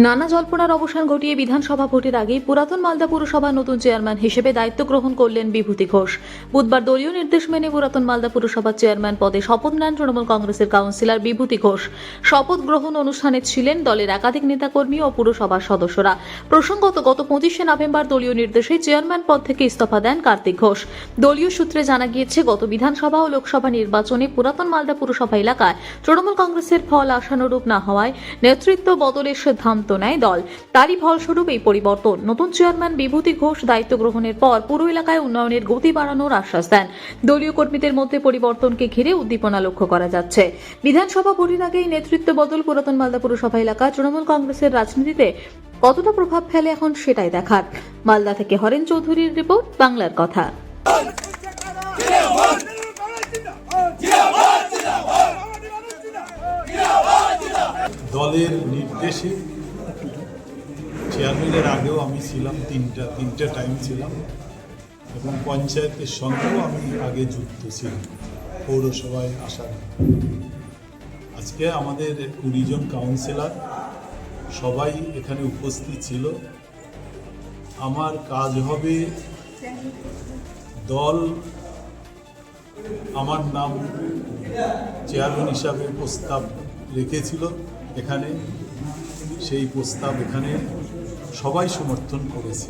নানা জল্পনার অবসান ঘটিয়ে বিধানসভা ভোটের আগেই পুরাতন মালদা পুরসভার নতুন চেয়ারম্যান হিসেবে দায়িত্ব গ্রহণ করলেন বিভূতি ঘোষ। বুধবার দলীয় নির্দেশ মেনে পুরাতন মালদা পুরসভার চেয়ারম্যান পদে শপথ নেন তৃণমূল কংগ্রেসের কাউন্সিলর বিভূতি ঘোষ। শপথ গ্রহণ অনুষ্ঠানে ছিলেন দলের একাধিক নেতাকর্মী ও পুরসভার সদস্যরা। প্রসঙ্গত, গত 25শে নভেম্বর দলীয় নির্দেশে চেয়ারম্যান পদ থেকে ইস্তফা দেন কার্তিক ঘোষ। দলীয় সূত্রে জানা গিয়েছে, গত বিধানসভা ও লোকসভা নির্বাচনে পুরাতন মালদা পুরসভা এলাকায় তৃণমূল কংগ্রেসের ফল আশানুরূপ না হওয়ায় নেতৃত্ব বদলের সিদ্ধান্ত নেয় দল। তারই ফলস্বরূপ এই পরিবর্তন। নতুন চেয়ারম্যান বিভূতি ঘোষ দায়িত্ব গ্রহণের পর পুরো এলাকায় উন্নয়নের গতি বাড়ানোর আশ্বাস দেন। দলীয় কর্মীদের মধ্যে পরিবর্তনকে ঘিরে উদ্দীপনা লক্ষ্য করা যাচ্ছে। বিধানসভা ভোটের আগেই নেতৃত্ব বদল পুরাতন মালদা পুরসভা এলাকায় তৃণমূল কংগ্রেসের রাজনীতিতে কতটা প্রভাব ফেলে এখন সেটাই দেখার। মালদা থেকে হরেন চৌধুরীর রিপোর্ট, বাংলার কথা। দলের নির্দেশে চেয়ারম্যানের আগেও আমি ছিলাম, তিনটা টাইম ছিলাম, এবং পঞ্চায়েতের সঙ্গেও আমি আগে যুক্ত ছিলাম পৌরসভায় আসার। আজকে আমাদের 20 জন কাউন্সিলর সবাই এখানে উপস্থিত ছিল। আমার কাজ হবে, দল আমার নাম চেয়ারম্যান হিসাবে প্রস্তাব রেখেছিল এখানে, সেই প্রস্তাব এখানে সবাই সমর্থন করেছে।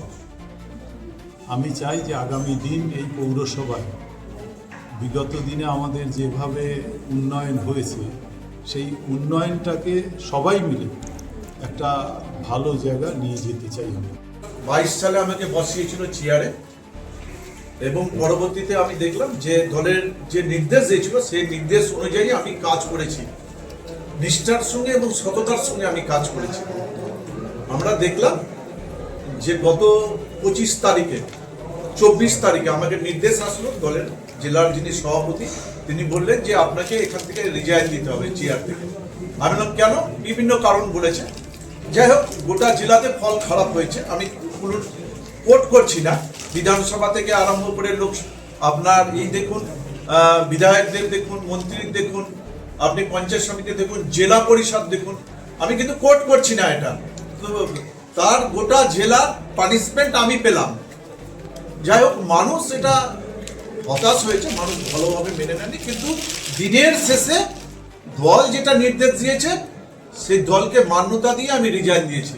আমি চাই যে আগামী দিন এই পৌরসভায় বিগত দিনে আমাদের যেভাবে উন্নয়ন হয়েছে, সেই উন্নয়নটাকে সবাই মিলে একটা ভালো জায়গা নিয়ে যেতে চাই। আমি 22 সালে আমাকে বসিয়েছিল চেয়ারে, এবং পরবর্তীতে আমি দেখলাম যে দলের যে নির্দেশ দিয়েছিল সেই নির্দেশ অনুযায়ী আমি কাজ করেছি, নিষ্ঠার সঙ্গে এবং সততার সঙ্গে আমি কাজ করেছি। আমরা দেখলাম যে গত 25 তারিখে 24 তারিখে আমাকে নির্দেশ আসলো দলের জেলার যিনি সভাপতি, তিনি বললেন যে আপনাকে এখান থেকে রিজাইন দিতে হবে চেয়ার থেকে। আমি বললাম কেন? বিভিন্ন কারণ বলেছে। যাই হোক, গোটা জেলাতে ফল খারাপ হয়েছে, আমি কোট করছি না। বিধানসভা থেকে আরম্ভ করে লোক আপনার এই দেখুন, বিধায়কদের দেখুন, মন্ত্রীর দেখুন, আপনি পঞ্চায়েত সমিতি দেখুন, জেলা পরিষদ দেখুন, আমি কিন্তু কোট করছি না এটা। তো তার গোটা জেলার পানিশমেন্ট আমি পেলাম। যাই হোক, মানুষ এটা হতাশ হয়েছে, মানুষ ভালোভাবে মেনে নেয়নি, কিন্তু দিনের শেষে দল যেটা নির্দেশ দিয়েছে সেই দলকে মান্যতা দিয়ে আমি রিজাইন দিয়েছি।